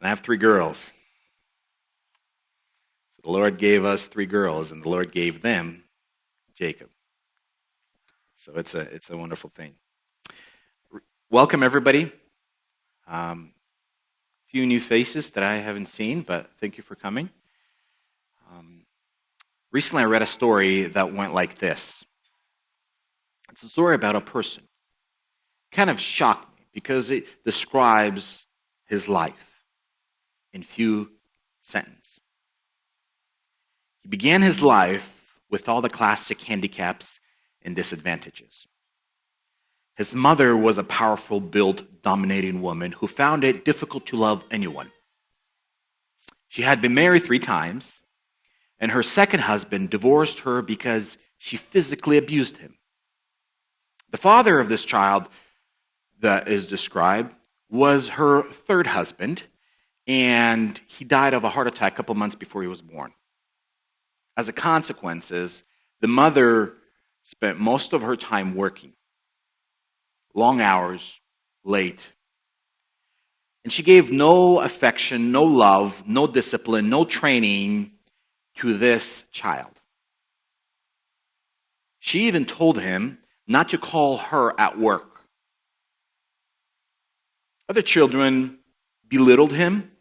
And I have 3 girls. The Lord gave us 3 girls, and the Lord gave them Jacob. So it's a wonderful thing. Welcome, everybody. A few new faces that I haven't seen, but thank you for coming. Recently, I read a story that went like this. It's a story about a person. It kind of shocked me because it describes his life in few sentences. He began his life with all the classic handicaps and disadvantages. His mother was a powerful, built, dominating woman who found it difficult to love anyone. She had been married 3 times, and her second husband divorced her because she physically abused him. The father of this child that is described was her 3rd husband, and he died of a heart attack a couple months before he was born. As a consequence, the mother spent most of her time working, long hours, late. And she gave no affection, no love, no discipline, no training to this child. She even told him not to call her at work. Other children belittled him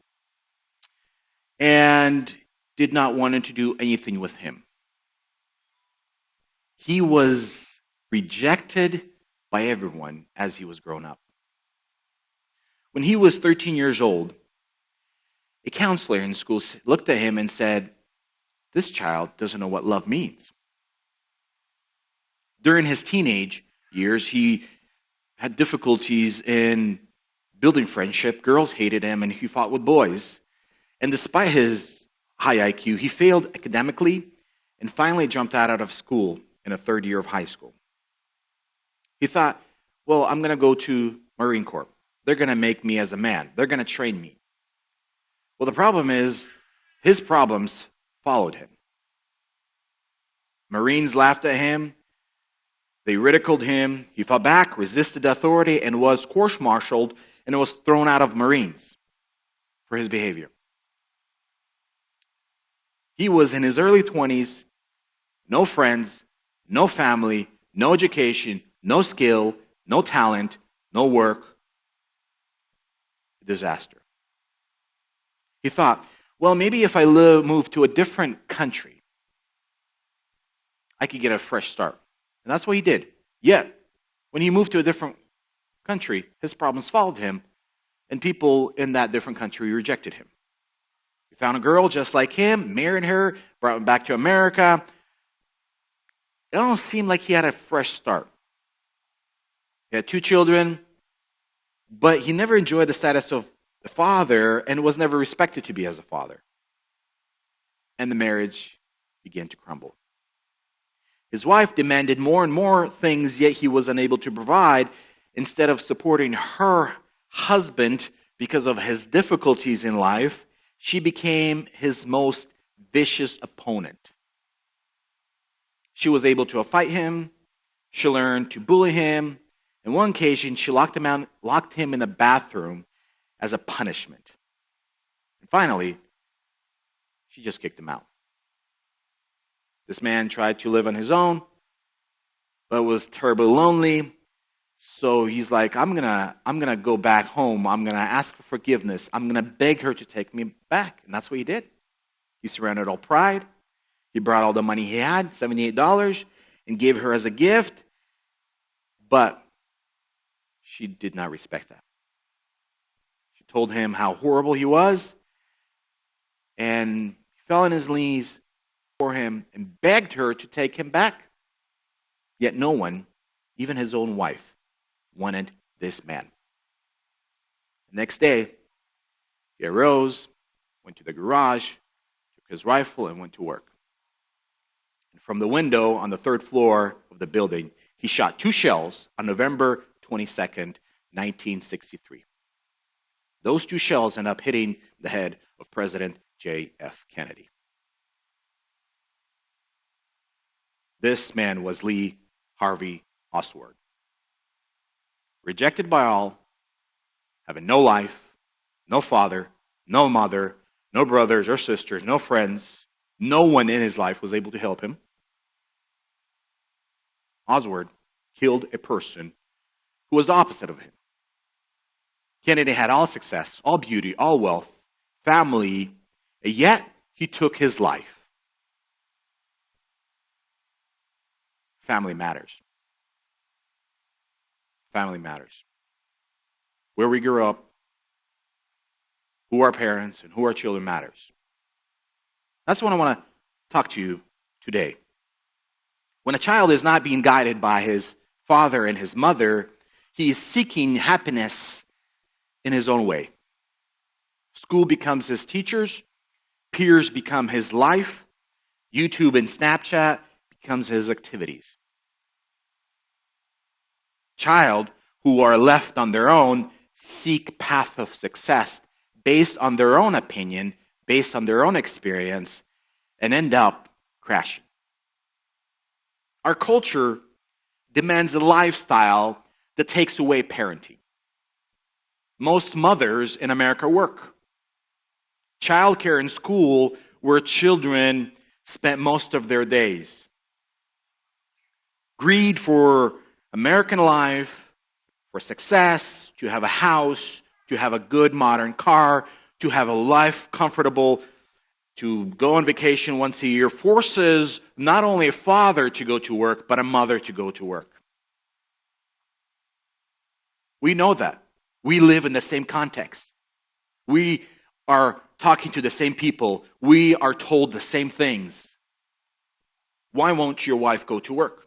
and did not want him to do anything with him. He was rejected by everyone as he was grown up. When he was 13 years old, a counselor in school looked at him and said, "This child doesn't know what love means." During his teenage years, he had difficulties in building friendship. Girls hated him, and he fought with boys. And despite his high IQ, he failed academically and finally jumped out of school in the 3rd year of high school. He thought, well, I'm going to go to Marine Corps. They're going to make me as a man. They're going to train me. Well, the problem is, his problems followed him. Marines laughed at him. They ridiculed him. He fought back, resisted authority, and was court-martialed and was thrown out of Marines for his behavior. He was in his early 20s, no friends, no family, no education, no skill, no talent, no work. A disaster. He thought, well, maybe if I move to a different country, I could get a fresh start. And that's what he did. Yet, when he moved to a different country, his problems followed him, and people in that different country rejected him. He found a girl just like him, married her, brought him back to America. It almost seemed like he had a fresh start. He had 2 children, but he never enjoyed the status of the father and was never respected to be as a father. And the marriage began to crumble. His wife demanded more and more things, yet he was unable to provide. Instead of supporting her husband because of his difficulties in life, she became his most vicious opponent. She was able to fight him. She learned to bully him. On one occasion, she locked him in the bathroom as a punishment. And finally, she just kicked him out. This man tried to live on his own, but was terribly lonely. So he's like, I'm gonna go back home. I'm gonna ask for forgiveness. I'm gonna beg her to take me back. And that's what he did. He surrendered all pride. He brought all the money he had, $78, and gave her as a gift. But she did not respect that. She told him how horrible he was, and he fell on his knees for him and begged her to take him back. Yet no one, even his own wife, wanted this man. The next day, he arose, went to the garage, took his rifle, and went to work. And from the window on the 3rd floor of the building, he shot 2 shells on November 22nd, 1963. Those 2 shells end up hitting the head of President J.F. Kennedy. This man was Lee Harvey Oswald. Rejected by all, having no life, no father, no mother, no brothers or sisters, no friends. No one in his life was able to help him. Oswald killed a person who was the opposite of him. Kennedy had all success, all beauty, all wealth, family, and yet he took his life. Family matters. Family matters. Where we grew up, who our parents and who our children matters. That's what I want to talk to you today. When a child is not being guided by his father and his mother, he is seeking happiness in his own way. School becomes his teachers, peers become his life, YouTube and Snapchat becomes his activities. Child who are left on their own seek path of success based on their own opinion, based on their own experience, and end up crashing. Our culture demands a lifestyle that takes away parenting. Most mothers in America work. Childcare and school where children spent most of their days. Greed for American life, for success, to have a house, to have a good modern car, to have a life comfortable, to go on vacation once a year, forces not only a father to go to work, but a mother to go to work. We know that. We live in the same context. We are talking to the same people. We are told the same things. Why won't your wife go to work?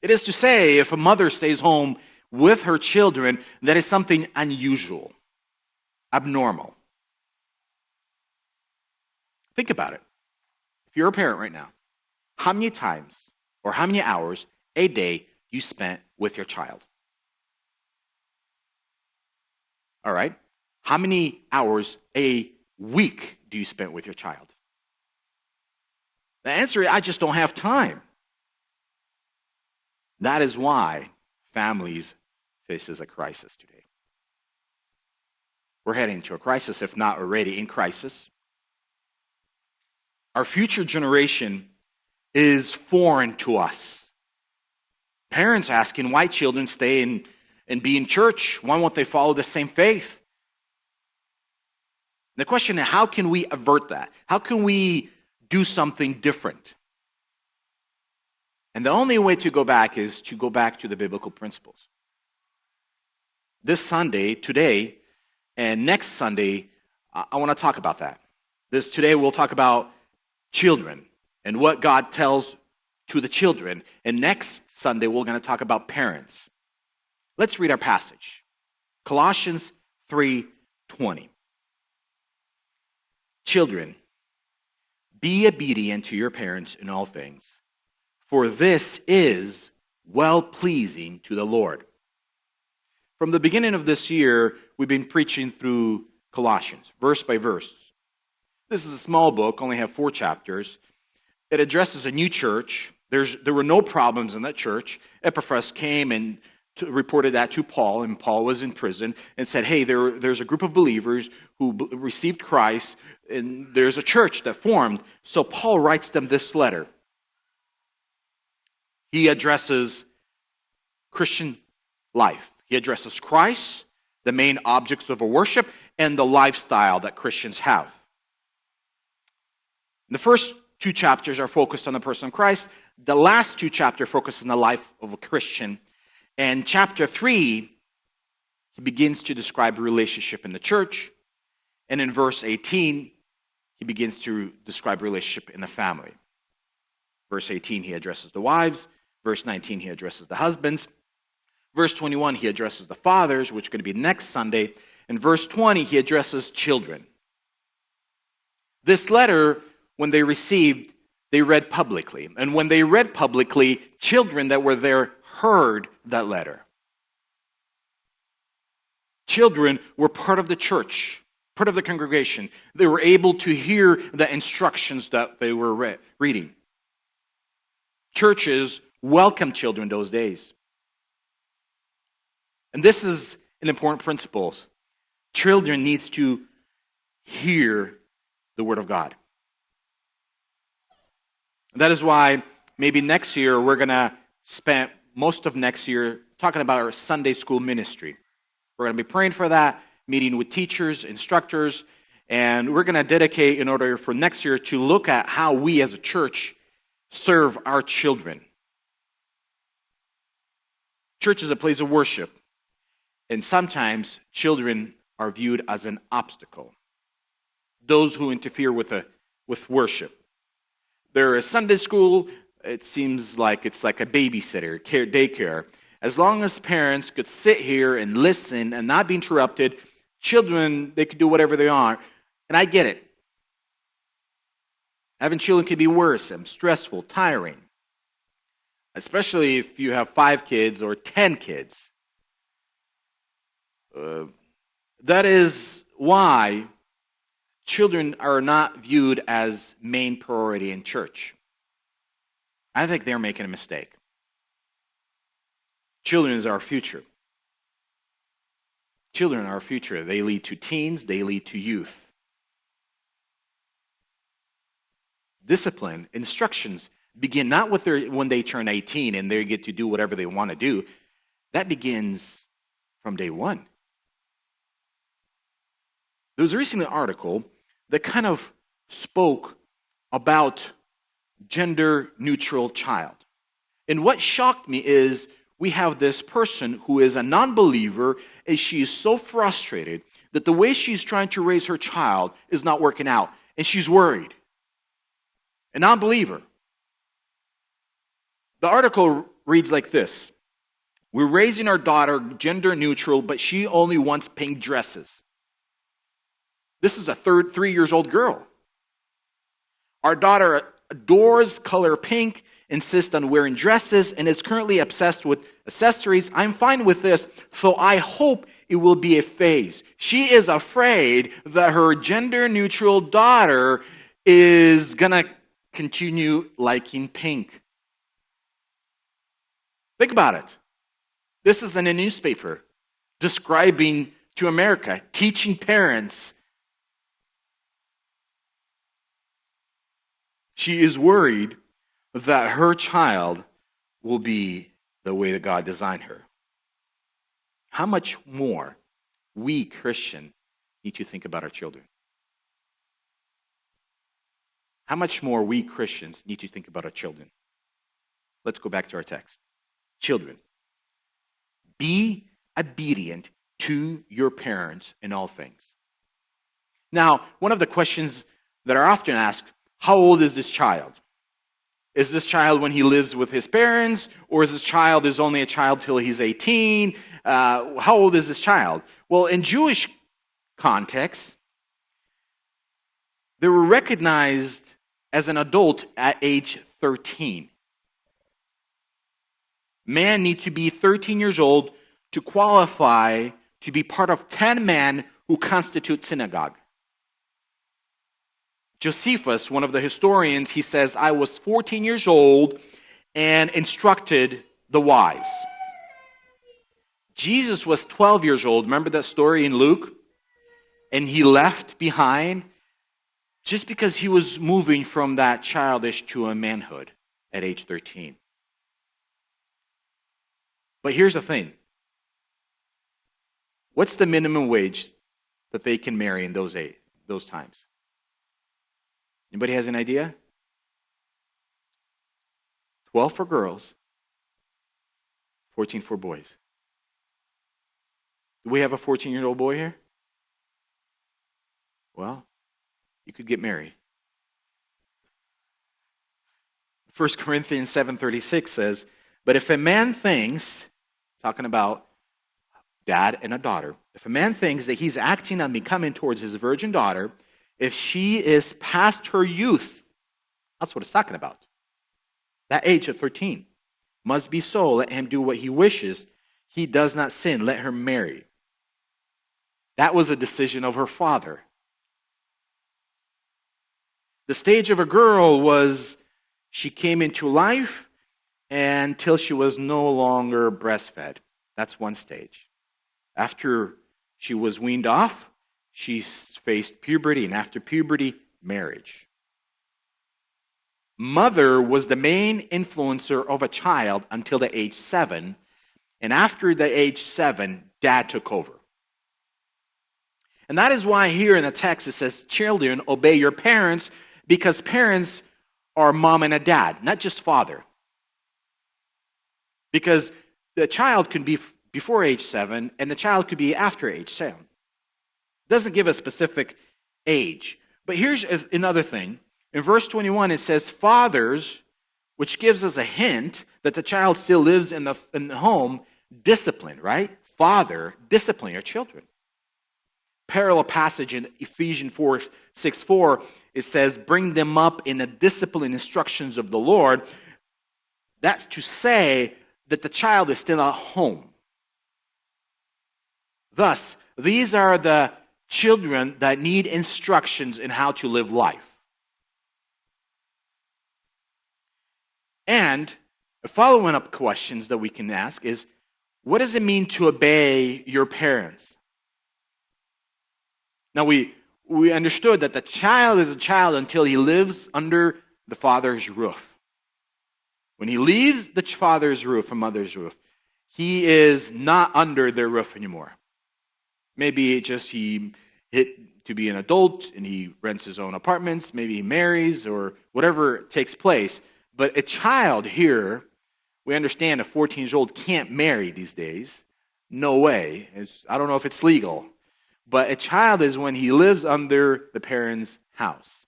It is to say, if a mother stays home with her children, that is something unusual, abnormal. Think about it. If you're a parent right now, how many times or how many hours a day you spent with your child? All right. How many hours a week do you spend with your child? The answer is, I just don't have time. That is why families faces a crisis today. We're heading to a crisis, if not already in crisis. Our future generation is foreign to us. Parents asking why children stay and be in church. Why won't they follow the same faith? The question is, how can we avert that? How can we do something different? And the only way to go back is to go back to the biblical principles. This Sunday, today, and next Sunday, I want to talk about that. Today we'll talk about children and what God tells to the children. And next Sunday, we're going to talk about parents. Let's read our passage. Colossians 3:20. Children, be obedient to your parents in all things, for this is well-pleasing to the Lord. From the beginning of this year, we've been preaching through Colossians, verse by verse. This is a small book, only have 4 chapters. It addresses a new church. There were no problems in that church. Epaphras came and reported that to Paul, and Paul was in prison, and said, hey, there's a group of believers who received Christ, and there's a church that formed. So Paul writes them this letter. He addresses Christian life. He addresses Christ, the main objects of our worship, and the lifestyle that Christians have. The first 2 chapters are focused on the person of Christ. The last 2 chapters focus on the life of a Christian. And chapter 3, he begins to describe a relationship in the church. And in verse 18, he begins to describe a relationship in the family. Verse 18, he addresses the wives. Verse 19, he addresses the husbands. Verse 21, he addresses the fathers, which is going to be next Sunday. And verse 20, he addresses children. This letter, when they received, they read publicly. And when they read publicly, children that were there heard that letter. Children were part of the church, part of the congregation. They were able to hear the instructions that they were reading. Churches welcomed children those days. And this is an important principle. Children needs to hear the Word of God. That is why maybe next year we're going to spend most of next year talking about our Sunday school ministry. We're going to be praying for that, meeting with teachers, instructors, and we're going to dedicate in order for next year to look at how we as a church serve our children. Church is a place of worship, and sometimes children are viewed as an obstacle. Those who interfere with worship. There is Sunday school. It seems like it's like a babysitter, daycare. As long as parents could sit here and listen and not be interrupted, children, they could do whatever they want. And I get it. Having children can be worse and stressful, tiring. Especially if you have 5 kids or 10 kids. That is why children are not viewed as main priority in church. I think they're making a mistake. Children is our future. Children are our future. They lead to teens, they lead to youth. Discipline, instructions begin not with when they turn 18 and they get to do whatever they want to do. That begins from day one. There was recently an article that kind of spoke about gender-neutral child. And what shocked me is we have this person who is a non-believer, and she is so frustrated that the way she's trying to raise her child is not working out, and she's worried. A non-believer. The article reads like this: we're raising our daughter gender-neutral, but she only wants pink dresses. This is a 3-year-old girl. Our daughter adores color pink, insists on wearing dresses, and is currently obsessed with accessories. I'm fine with this, so I hope it will be a phase. She is afraid that her gender-neutral daughter is going to continue liking pink. Think about it. This is in a newspaper describing to America, teaching parents. She is worried that her child will be the way that God designed her. How much more we Christians need to think about our children? How much more we Christians need to think about our children? Let's go back to our text. Children, be obedient to your parents in all things. Now, one of the questions that are often asked, how old is this child? Is this child when he lives with his parents, or is this child is only a child till he's 18? How old is this child? Well, in Jewish context, they were recognized as an adult at age 13. Man needs to be 13 years old to qualify to be part of 10 men who constitute synagogue. Josephus, one of the historians, he says, I was 14 years old and instructed the wise. Jesus was 12 years old. Remember that story in Luke? And he left behind just because he was moving from that childish to a manhood at age 13. But here's the thing. What's the minimum wage that they can marry in those times? Anybody has an idea? 12 for girls, 14 for boys. Do we have a 14-year-old boy here? Well, you could get married. 1 Corinthians 7:36 says, but if a man thinks, talking about dad and a daughter, if a man thinks that he's acting on becoming towards his virgin daughter, if she is past her youth, that's what it's talking about. That age of 13 must be so. Let him do what he wishes. He does not sin. Let her marry. That was a decision of her father. The stage of a girl was she came into life until she was no longer breastfed. That's one stage. After she was weaned off, she faced puberty, and after puberty, marriage. Mother was the main influencer of a child until the age 7, and after the age 7, dad took over. And that is why here in the text it says, children, obey your parents, because parents are mom and a dad, not just father. Because the child could be before age 7, and the child could be after age 7. It doesn't give a specific age. But here's another thing. In verse 21, it says, fathers, which gives us a hint that the child still lives in the home, discipline, right? Father, discipline your children. Parallel passage in Ephesians 4:6-4, it says, bring them up in the discipline instructions of the Lord. That's to say that the child is still at home. Thus, these are the children that need instructions in how to live life. And following up questions that we can ask is, what does it mean to obey your parents? Now, we understood that the child is a child until he lives under the father's roof. When he leaves the father's roof and mother's roof, he is not under their roof anymore. Maybe just he hit to be an adult and he rents his own apartments. Maybe he marries or whatever takes place. But a child here, we understand a 14-year-old can't marry these days. No way. I don't know if it's legal. But a child is when he lives under the parent's house.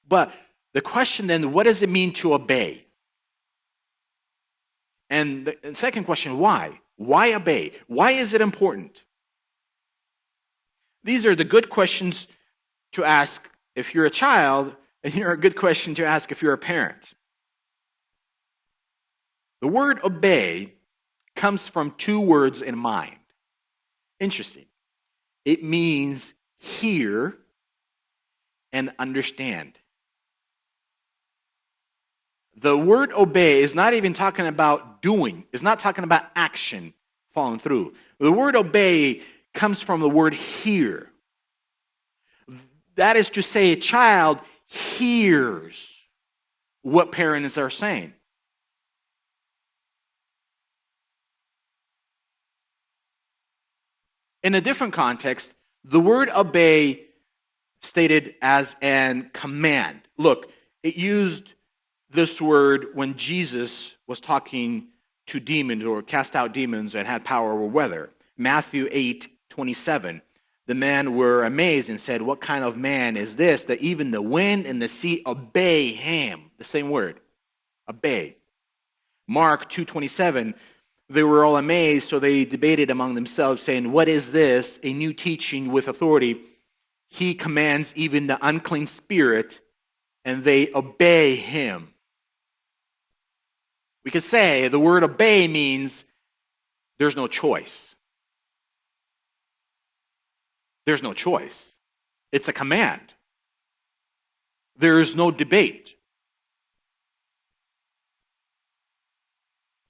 But the question then, what does it mean to obey? And the second question, why? Why obey? Why is it important? These are the good questions to ask if you're a child, and here are a good question to ask if you're a parent. The word obey comes from two words in mind. Interesting. It means hear and understand. The word obey is not even talking about doing. It's not talking about action, following through. The word obey comes from the word hear. That is to say, a child hears what parents are saying. In a different context, the word obey stated as an command. Look, it used this word when Jesus was talking to demons or cast out demons and had power over weather. Matthew 8:27. The men were amazed and said, what kind of man is this that even the wind and the sea obey him? The same word, obey. Mark 2:27. They were all amazed, so they debated among themselves, saying, what is this? A new teaching with authority. He commands even the unclean spirit, and they obey him. We could say the word obey means there's no choice. There's no choice. It's a command. There is no debate.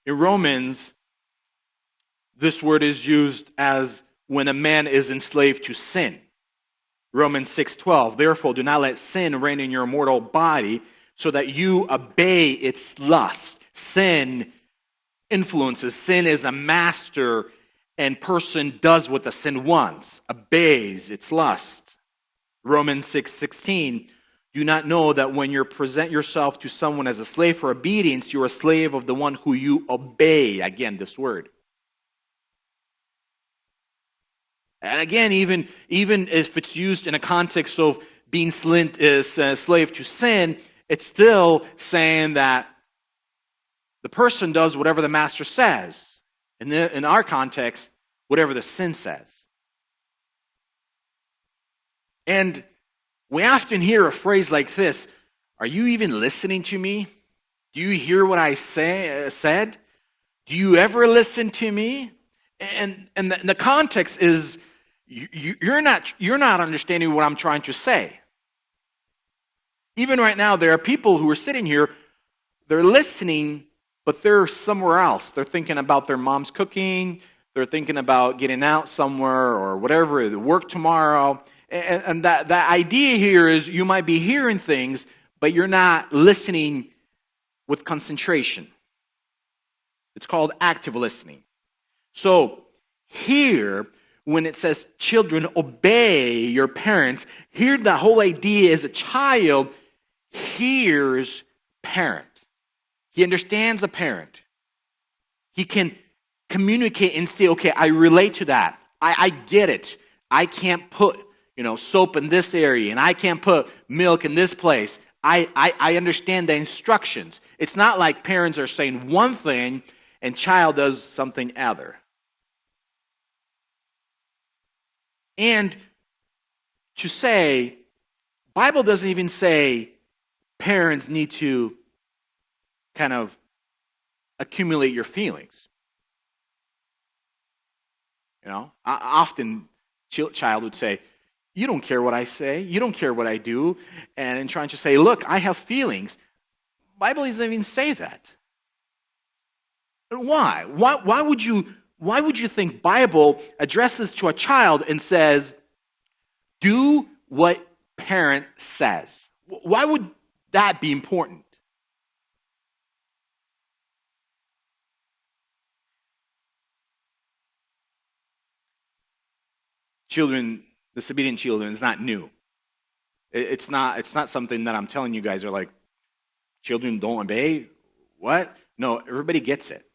In Romans, this word is used as when a man is enslaved to sin. Romans 6:12, therefore do not let sin reign in your mortal body so that you obey its lust. Sin influences. Sin is a master, and person does what the sin wants, obeys its lust. Romans 6:16, do not know that when you present yourself to someone as a slave for obedience, you're a slave of the one who you obey. Again, this word. And again, even if it's used in a context of being slave to sin, it's still saying that the person does whatever the master says. In our context, whatever the sin says. And we often hear a phrase like this, are you even listening to me? Do you hear what I said? Do you ever listen to me? And the context is, you're not understanding what I'm trying to say. Even right now, there are people who are sitting here, they're listening, but they're somewhere else. They're thinking about their mom's cooking, They're thinking about getting out somewhere or whatever, work tomorrow. And that idea here is you might be hearing things, but you're not listening with concentration. It's called active listening. So here, when it says children obey your parents, here the whole idea is a child hears parent. He understands a parent. He can communicate and say, okay, I relate to that. I get it. I can't put soap in this area, and I can't put milk in this place. I understand the instructions. It's not like parents are saying one thing and child does something other. And to say, Bible doesn't even say parents need to kind of accumulate your feelings. Often child would say, you don't care what I say, you don't care what I do, and in trying to say, look, I have feelings. Bible doesn't even say that. Why? Why would you think Bible addresses to a child and says, do what parent says? Why would that be important? Children, disobedient children is not new. It's not something that I'm telling you guys are like, children don't obey? What? No, everybody gets it.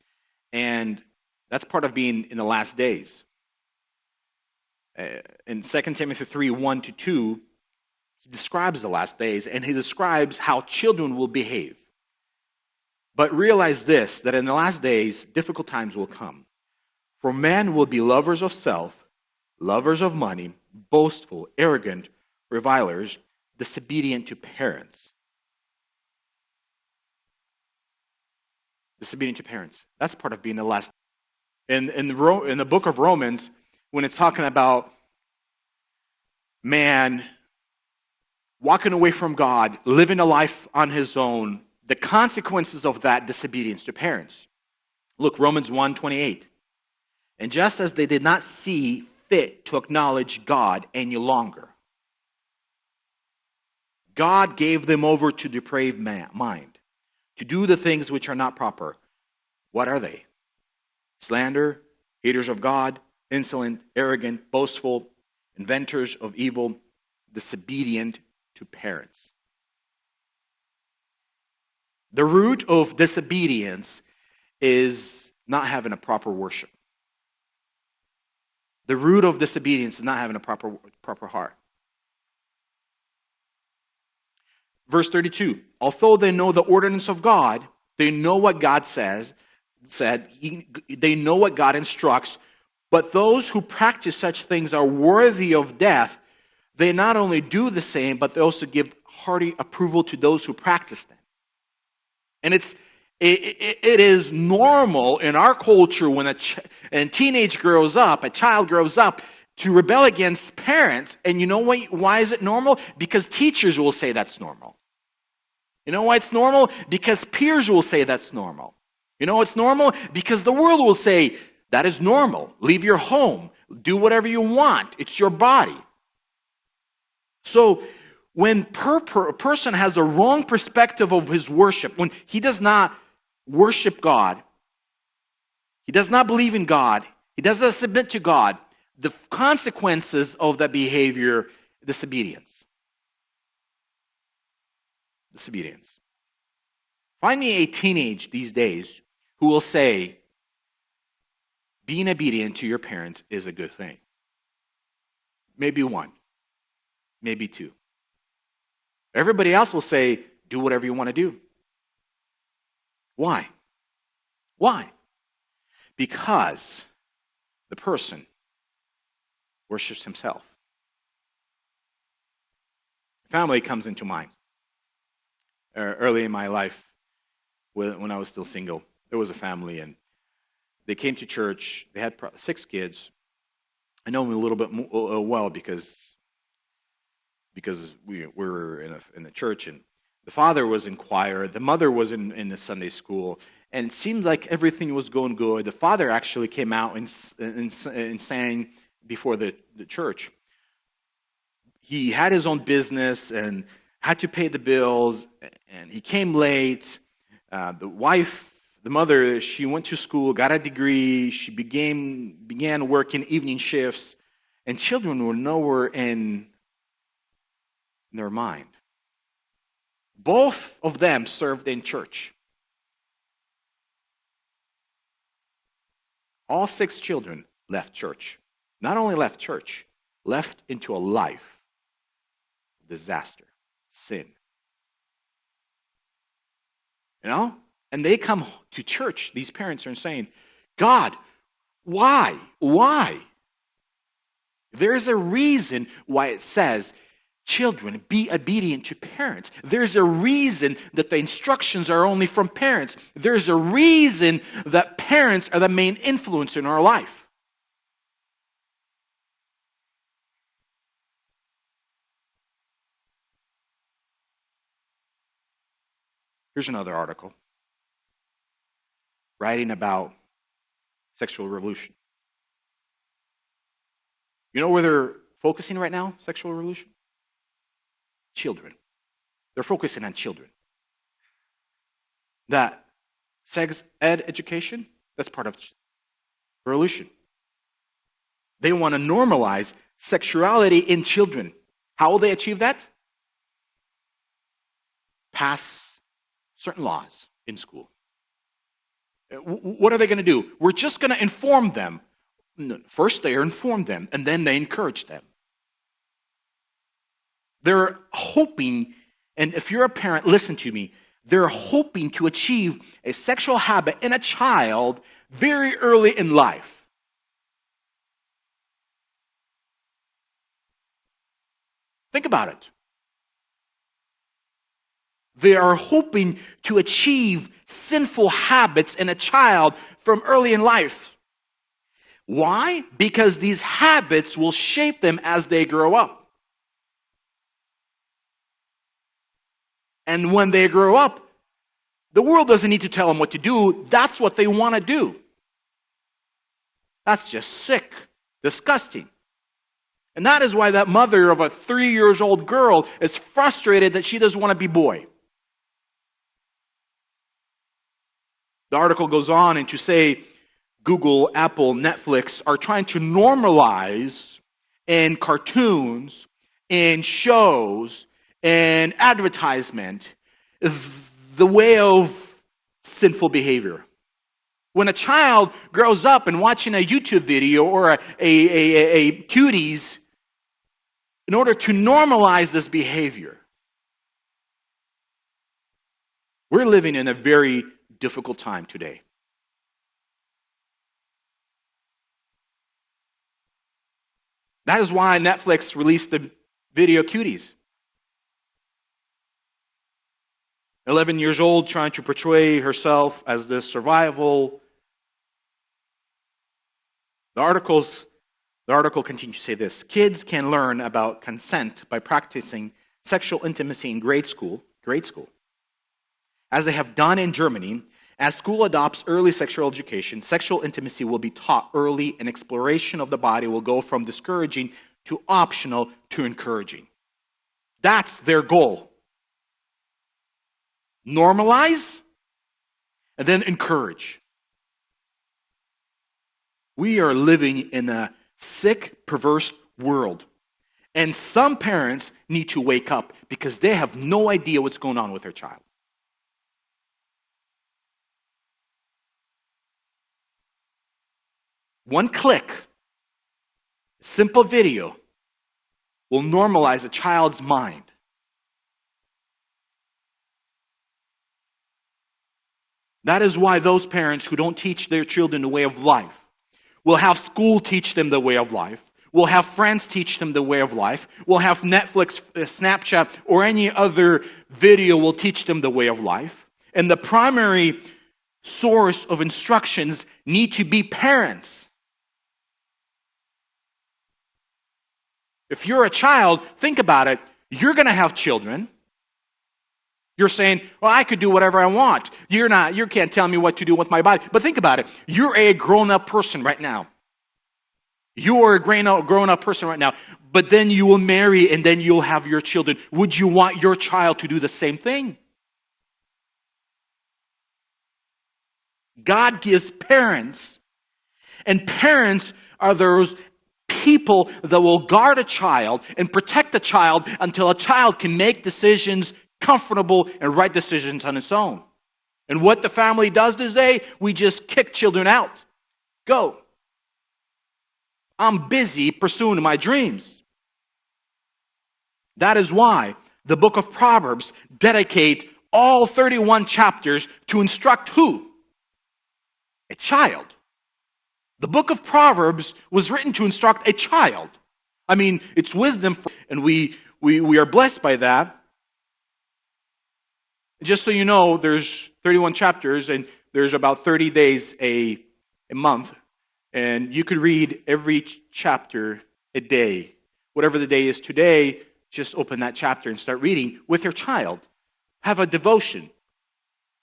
And that's part of being in the last days. In 2 Timothy 3, 1-2, he describes the last days, and he describes how children will behave. But realize this, that in the last days, difficult times will come. For men will be lovers of self, lovers of money, boastful, arrogant, revilers, disobedient to parents. Disobedient to parents. That's part of being the last. In the book of Romans, when it's talking about man walking away from God, living a life on his own, the consequences of that disobedience to parents. Look, Romans 1:28. And just as they did not see fit to acknowledge God any longer, God gave them over to depraved mind, to do the things which are not proper. What are they? Slander, haters of God, insolent, arrogant, boastful, inventors of evil, disobedient to parents. The root of disobedience is not having a proper worship. The root of disobedience is not having a proper heart. Verse 32, although they know the ordinance of God, they know what God said, they know what God instructs, but those who practice such things are worthy of death. They not only do the same, but they also give hearty approval to those who practice them. And it is normal in our culture when a teenage grows up, a child grows up, to rebel against parents. And you know why is it normal? Because teachers will say that's normal. You know why it's normal? Because peers will say that's normal. You know it's normal? Because the world will say that is normal. Leave your home. Do whatever you want. It's your body. So when a person has a wrong perspective of his worship, when he does not worship God, he does not believe in God, he does not submit to God, the consequences of that behavior, disobedience. Disobedience. Find me a teenage these days who will say, being obedient to your parents is a good thing. Maybe one. Maybe two. Everybody else will say, do whatever you want to do. Why? Why? Because the person worships himself. Family comes into mind. Early in my life, when I was still single, there was a family, and they came to church. They had 6 kids. I know them a little bit well because we were in the church, and the father was in choir, the mother was in the Sunday school, and it seemed like everything was going good. The father actually came out and sang before the church. He had his own business and had to pay the bills, and he came late. The wife, the mother, she went to school, got a degree. She began working evening shifts, and children were nowhere in their mind. Both of them served in church. All 6 children left church. Not only left church, left into a life of disaster, sin. You know? And they come to church, these parents are saying, God, why? Why? There's a reason why it says, children, be obedient to parents. There's a reason that the instructions are only from parents. There's a reason that parents are the main influence in our life. Here's another article writing about sexual revolution. You know where they're focusing right now, sexual revolution? Children. They're focusing on children. That sex ed education, that's part of revolution. They want to normalize sexuality in children. How will they achieve that? Pass certain laws in school. What are they going to do? We're just going to inform them. First, they inform them, and then they encourage them. They're hoping, and if you're a parent, listen to me, they're hoping to achieve a sexual habit in a child very early in life. Think about it. They are hoping to achieve sinful habits in a child from early in life. Why? Because these habits will shape them as they grow up. And when they grow up, the world doesn't need to tell them what to do. That's what they want to do. That's just sick, disgusting. And that is why that mother of a 3-year-old girl is frustrated that she doesn't want to be boy. The article goes on and to say Google, Apple, Netflix are trying to normalize in cartoons, in shows, in advertisement, the way of sinful behavior. When a child grows up and watching a YouTube video or a cuties, in order to normalize this behavior, we're living in a very difficult time today. That is why Netflix released the video Cuties. 11 years old, trying to portray herself as this survival. The article continues to say this: kids can learn about consent by practicing sexual intimacy in grade school, as they have done in Germany. As school adopts early sexual education, sexual intimacy will be taught early, and exploration of the body will go from discouraging to optional to encouraging. That's their goal. Normalize and then encourage. We are living in a sick, perverse world. And some parents need to wake up because they have no idea what's going on with their child. One click, a simple video, will normalize a child's mind. That is why those parents who don't teach their children the way of life will have school teach them the way of life, will have friends teach them the way of life, will have Netflix, Snapchat, or any other video will teach them the way of life. And the primary source of instructions need to be parents. If you're a child, think about it. You're going to have children. You're saying, well, I could do whatever I want. You can't tell me what to do with my body. But think about it. You're a grown-up person right now. You are a grown-up person right now. But then you will marry and then you'll have your children. Would you want your child to do the same thing? God gives parents, and parents are those people that will guard a child and protect a child until a child can make decisions, comfortable and right decisions on its own. And what the family does this day, we just kick children out. Go. I'm busy pursuing my dreams. That is why the book of Proverbs dedicate all 31 chapters to instruct who? A child. The book of Proverbs was written to instruct a child. I mean, it's wisdom, and we are blessed by that. Just so you know, there's 31 chapters, and there's about 30 days a month. And you could read every chapter a day. Whatever the day is today, just open that chapter and start reading with your child. Have a devotion.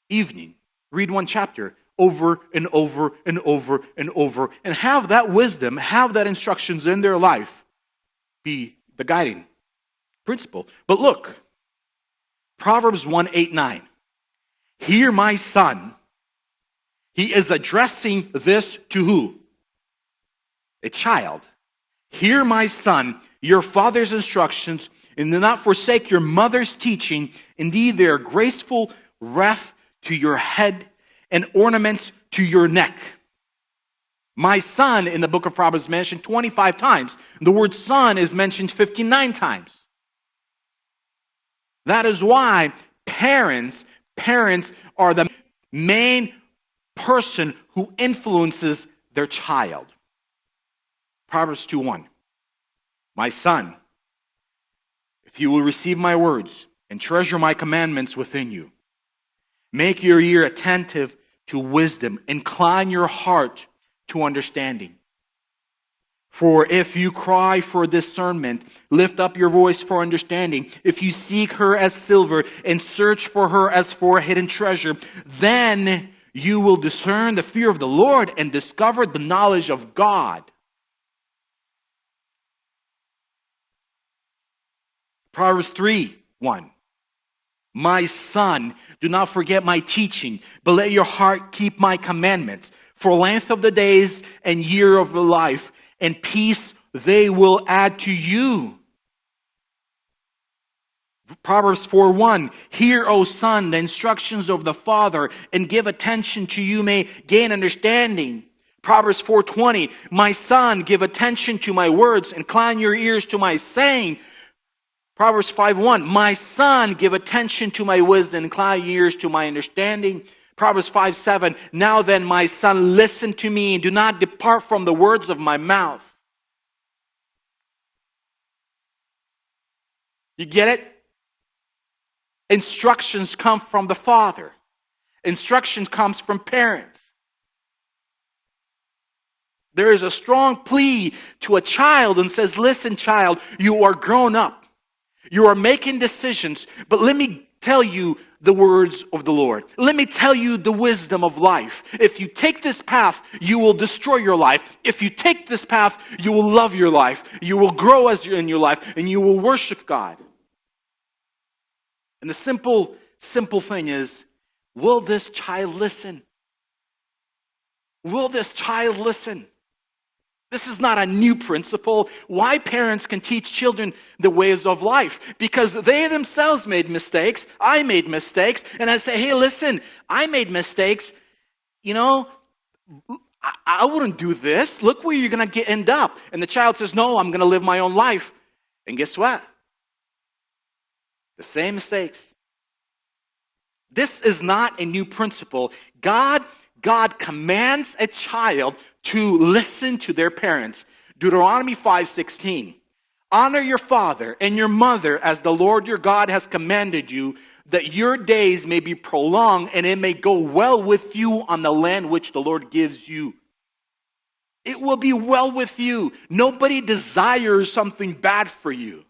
Evening. Read one chapter over and over and over and over. And have that wisdom, have that instructions in their life be the guiding principle. But look, Proverbs 1:8-9. Hear my son. He is addressing this to who? A child. Hear my son, your father's instructions, and do not forsake your mother's teaching. Indeed, they are graceful wreath to your head and ornaments to your neck. My son in the book of Proverbs is mentioned 25 times. The word son is mentioned 59 times. That is why parents are the main person who influences their child. Proverbs 2:1. My son, if you will receive my words and treasure my commandments within you, make your ear attentive to wisdom, incline your heart to understanding. For if you cry for discernment, lift up your voice for understanding. If you seek her as silver and search for her as for a hidden treasure, then you will discern the fear of the Lord and discover the knowledge of God. Proverbs 3:1. My son, do not forget my teaching, but let your heart keep my commandments. For length of the days and year of the life, and peace they will add to you. Proverbs 4:1. Hear, O son, the instructions of the father, and give attention to you may gain understanding. Proverbs 4:20. My son, give attention to my words, incline your ears to my saying. Proverbs 5:1. My son, give attention to my wisdom, incline your ears to my understanding. Proverbs 5:7. Now then, my son, listen to me and do not depart from the words of my mouth. You get it? Instructions come from the father. Instruction comes from parents. There is a strong plea to a child and says, listen, child, you are grown up. You are making decisions, but let me tell you the words of the Lord. Let me tell you the wisdom of life. If you take this path, you will destroy your life. If you take this path, you will love your life. You will grow in your life, and you will worship God. And the simple thing is, will this child listen? Will this child listen? This is not a new principle. Why parents can teach children the ways of life? Because they themselves made mistakes. I made mistakes. And I say, hey, listen, I made mistakes. You know, I wouldn't do this. Look where you're going to end up. And the child says, no, I'm going to live my own life. And guess what? The same mistakes. This is not a new principle. God commands a child to listen to their parents. Deuteronomy 5:16. Honor your father and your mother as the Lord your God has commanded you, that your days may be prolonged and it may go well with you on the land which the Lord gives you. It will be well with you. Nobody desires something bad for you.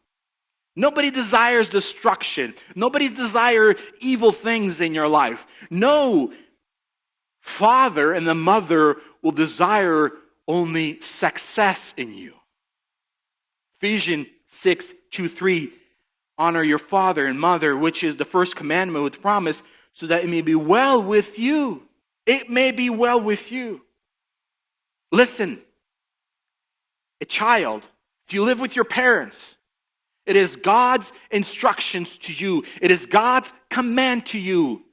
Nobody desires destruction. Nobody desires evil things in your life. No father and the mother will desire only success in you. Ephesians 6:2-3, honor your father and mother, which is the first commandment with promise, so that it may be well with you. It may be well with you. Listen, a child, if you live with your parents, it is God's instructions to you. It is God's command to you.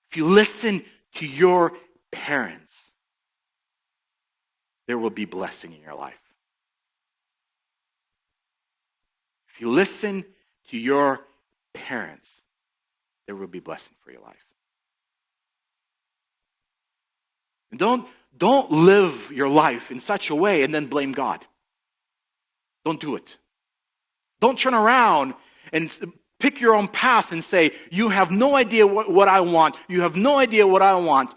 If you listen to your parents, there will be blessing in your life. If you listen to your parents, there will be blessing for your life. And don't live your life in such a way and then blame God. Don't do it. Don't turn around and pick your own path and say, you have no idea what I want. You have no idea what I want.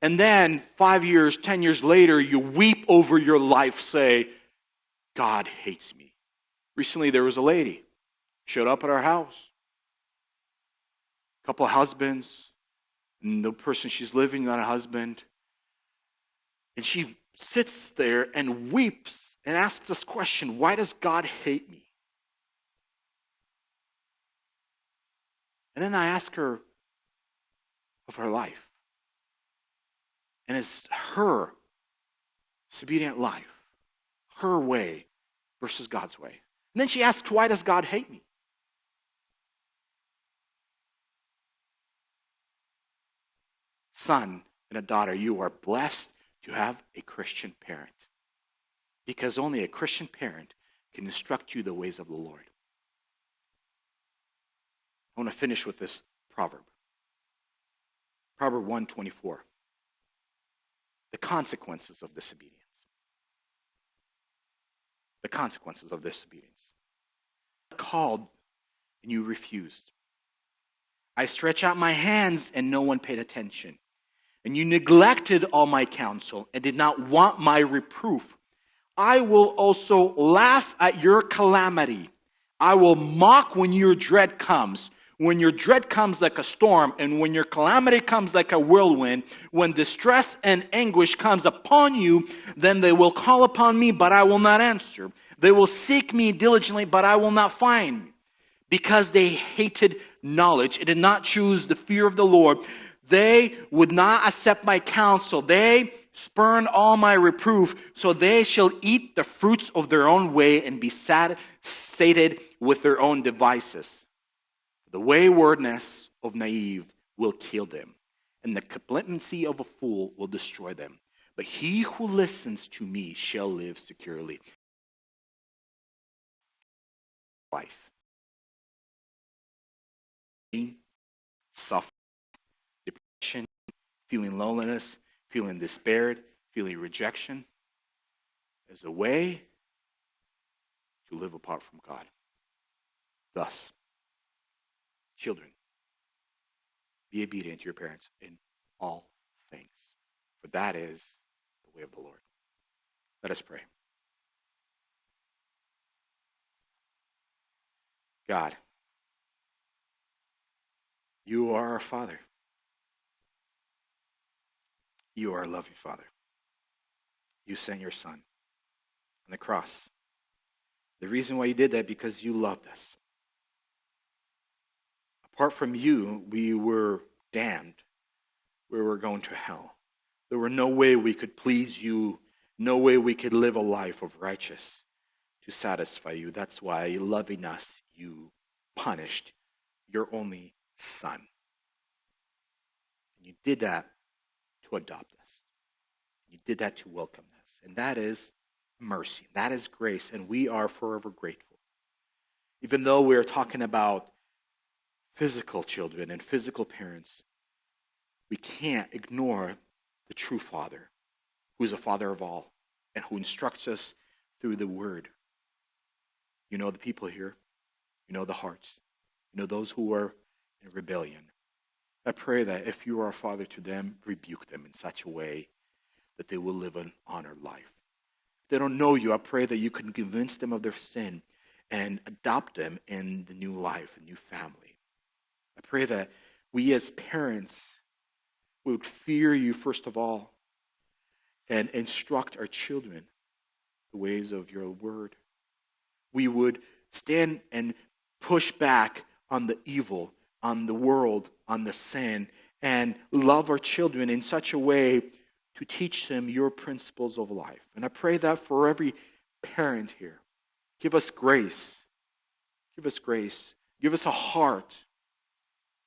And then 5 years, 10 years later, you weep over your life, say, God hates me. Recently, there was a lady, showed up at our house. A couple of husbands, and the person she's living, not a husband. And she sits there and weeps and asks this question, why does God hate me? And then I ask her of her life. And it's her disobedient life, her way versus God's way. And then she asks, why does God hate me? Son and a daughter, you are blessed to have a Christian parent. Because only a Christian parent can instruct you the ways of the Lord. I want to finish with this proverb. Proverb 1:24. The consequences of disobedience. The consequences of disobedience. Called and you refused. I stretched out my hands and no one paid attention. And you neglected all my counsel and did not want my reproof. I will also laugh at your calamity. I will mock when your dread comes. When your dread comes like a storm, and when your calamity comes like a whirlwind, when distress and anguish comes upon you, then they will call upon me, but I will not answer. They will seek me diligently, but I will not find. Because they hated knowledge and did not choose the fear of the Lord, they would not accept my counsel. They spurned all my reproof, so they shall eat the fruits of their own way and be sated with their own devices. The waywardness of naive will kill them, and the complacency of a fool will destroy them. But he who listens to me shall live securely. Life. Suffering, depression, feeling loneliness, feeling despair, feeling rejection, is a way to live apart from God. Thus, children, be obedient to your parents in all things, for that is the way of the Lord. Let us pray. God, you are our Father. You are a loving Father. You sent your Son on the cross. The reason why you did that, because you loved us. Apart from you, we were damned. We were going to hell. There were no way we could please you, no way we could live a life of righteousness to satisfy you. That's why, loving us, you punished your only Son. And you did that to adopt us. You did that to welcome us. And that is mercy. That is grace. And we are forever grateful. Even though we are talking about physical children and physical parents, we can't ignore the true Father, who is a Father of all, and who instructs us through the Word. You know the people here. You know the hearts. You know those who are in rebellion. I pray that if you are a father to them, rebuke them in such a way that they will live an honored life. If they don't know you, I pray that you can convince them of their sin and adopt them in the new life, a new family. I pray that we as parents would fear you first of all and instruct our children the ways of your word. We would stand and push back on the evil, on the world, on the sin, and love our children in such a way to teach them your principles of life. And I pray that for every parent here, give us grace. Give us grace. Give us a heart.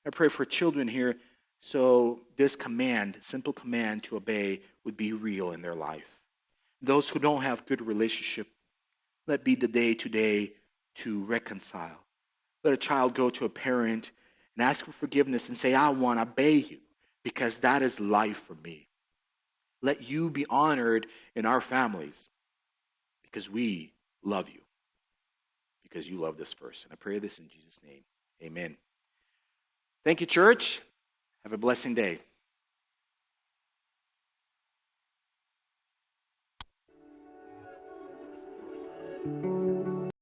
I pray for children here so this command, simple command to obey, would be real in their life. Those who don't have good relationship, let be the day today to reconcile. Let a child go to a parent and ask for forgiveness and say, I want to obey you because that is life for me. Let you be honored in our families because we love you, because you love this person. I pray this in Jesus' name. Amen. Thank you, church. Have a blessing day.